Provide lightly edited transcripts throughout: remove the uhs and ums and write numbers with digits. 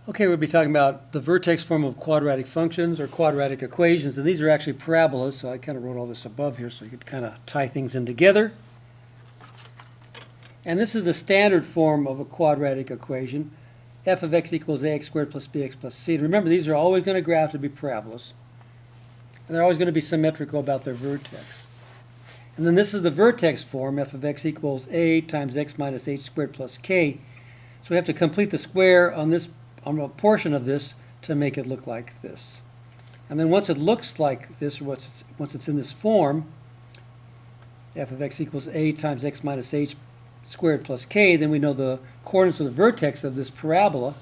Okay, we'll be talking about the vertex form of quadratic functions or quadratic equations, and these are actually parabolas, so I kind of wrote all this above here so you could kind of tie things in together. And this is the standard form of a quadratic equation, f of x equals ax squared plus bx plus c. And remember, these are always going to graph to be parabolas, and they're always going to be symmetrical about their vertex. And then this is the vertex form, f of x equals a times x minus h squared plus k. So we have to complete the square on a portion of this to make it look like this. And then once it looks like this, or once it's in this form, f of x equals a times x minus h squared plus k, then we know the coordinates of the vertex of this parabola,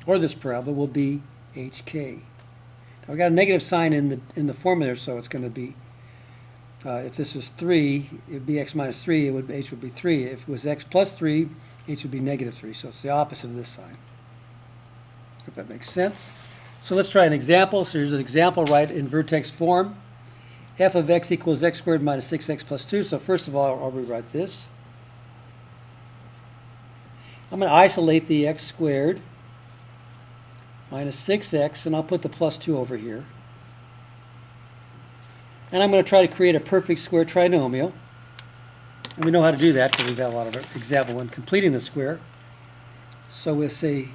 or this parabola, will be hk. Now we got a negative sign in the formula there, so it's going to be, if this is 3, it would be x minus 3, h would be 3. If it was x plus 3, h would be negative 3, so it's the opposite of this sign. If that makes sense. So let's try an example. So here's an example right in vertex form. F of x equals x squared minus 6x plus 2. So first of all, I'll rewrite this. I'm going to isolate the x squared minus 6x, and I'll put the plus 2 over here. And I'm going to try to create a perfect square trinomial. And we know how to do that because we've got a lot of example when completing the square. So we'll say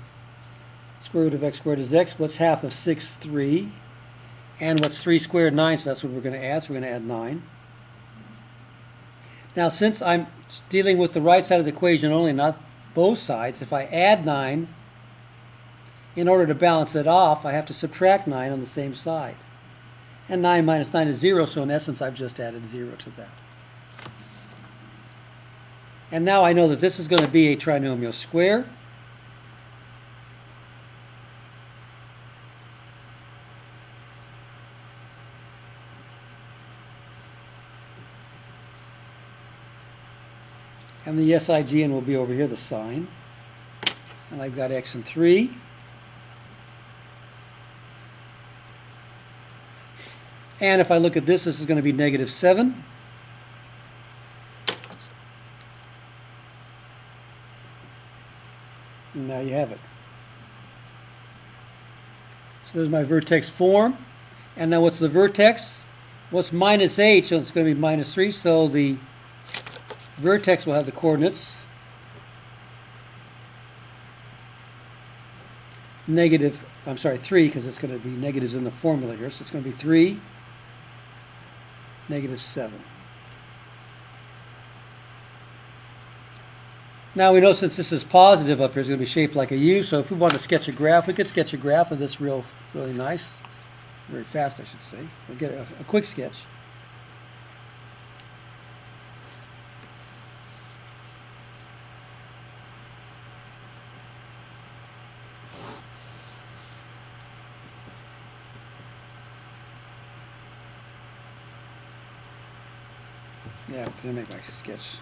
square root of x squared is x. What's half of 6? 3. And what's 3 squared? 9, so that's what we're going to add. So we're going to add 9. Now, since I'm dealing with the right side of the equation only, not both sides, if I add 9, in order to balance it off, I have to subtract 9 on the same side. And 9 minus 9 is 0, so in essence, I've just added 0 to that. And now I know that this is going to be a trinomial square. And the SIGN will be over here, the sign. And I've got x and 3. And if I look at this, this is going to be negative 7. And now you have it. So there's my vertex form. And now what's the vertex? What's minus h? So it's going to be minus 3. So the vertex will have the coordinates -3, because it's going to be negatives in the formula here. So it's going to be 3, -7. Now we know since this is positive up here, it's going to be shaped like a U. So if we want to sketch a graph, we could sketch a graph of this really nice. Very fast, I should say. We'll get a quick sketch. Yeah, I'm going to make my sketch,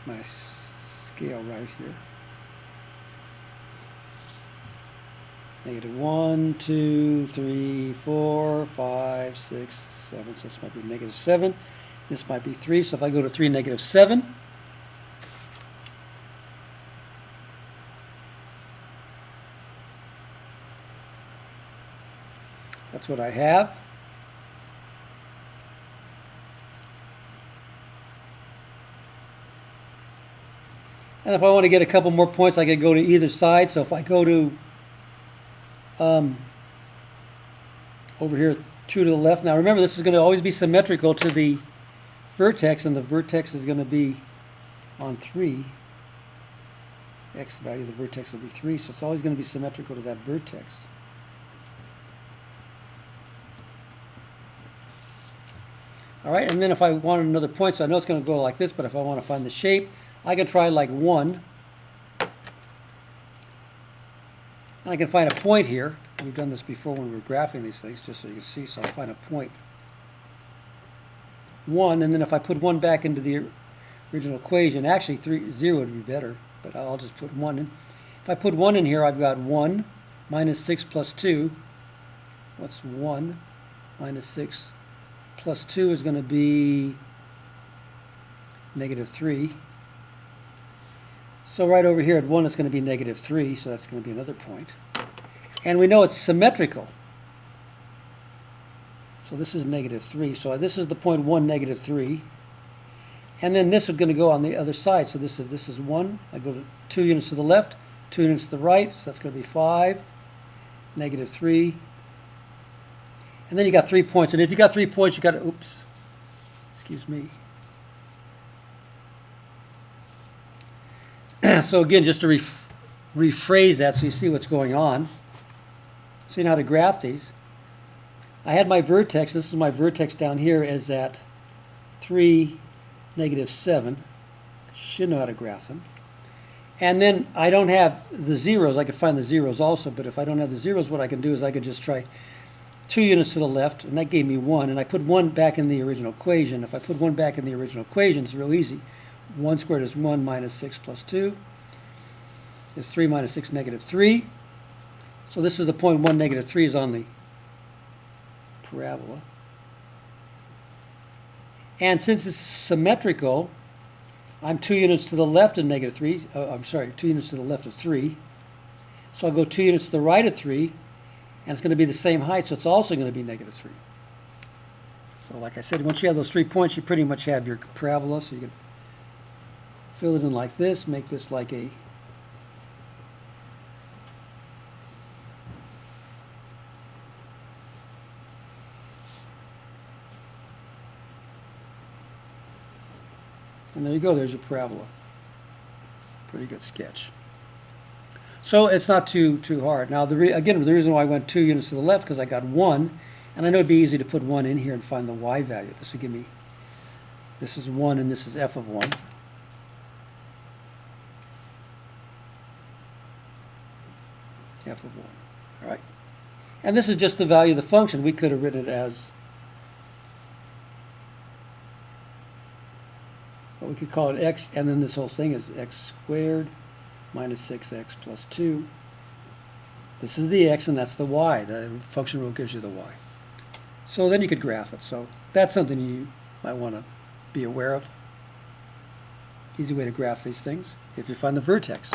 my scale right here. -1, 2, 3, 4, 5, 6, 7. So this might be -7. This might be 3. So if I go to 3, -7. That's what I have. And if I want to get a couple more points, I could go to either side. So if I go to over here, 2 to the left. Now remember, this is going to always be symmetrical to the vertex, and the vertex is going to be on 3. X value of the vertex will be 3, so it's always going to be symmetrical to that vertex. All right, and then if I want another point, so I know it's going to go like this, but if I want to find the shape, I can try like 1. And I can find a point here. We've done this before when we were graphing these things, just so you can see. So I'll find a point 1, and then if I put 1 back into the original equation, actually 0 would be better, but I'll just put 1 in. If I put 1 in here, I've got 1 minus 6 plus 2. What's 1 minus 6 plus 2 is going to be -3. So right over here at 1, it's going to be negative 3, so that's going to be another point. And we know it's symmetrical. So this is negative 3. So this is the point 1, negative 3. And then this is going to go on the other side. So this is 1. I go to 2 units to the left, 2 units to the right. So that's going to be 5, negative 3. And then you got 3 points. And if you got 3 points, you got to, oops, excuse me. So again, just to rephrase that so you see what's going on. So you know how to graph these. I had my vertex, this is my vertex down here, is at 3, negative 7. Should know how to graph them. And then I don't have the zeros. I could find the zeros also, but if I don't have the zeros, what I can do is I could just try 2 units to the left, and that gave me 1. And I put 1 back in the original equation. If I put 1 back in the original equation, it's real easy. 1 squared is 1 minus 6 plus 2 is 3 minus 6, negative 3. So this is the point 1, negative 3 is on the parabola. And since it's symmetrical, I'm 2 units to the left of negative 3. I'm sorry, 2 units to the left of 3. So I'll go 2 units to the right of 3, and it's going to be the same height, so it's also going to be negative 3. So like I said, once you have those 3 points, you pretty much have your parabola, so you can fill it in like this, make this like a and there you go, there's your parabola. Pretty good sketch. So it's not too hard. Now, again, the reason why I went 2 units to the left, because I got 1, and I know it'd be easy to put 1 in here and find the y value. This will give me, this is 1 and this is f of 1. F of 1. All right. And this is just the value of the function. We could have written it as, well, we could call it x, and then this whole thing is x squared minus 6x plus 2. This is the x, and that's the y. The function rule gives you the y. So then you could graph it. So that's something you might want to be aware of. Easy way to graph these things if you find the vertex.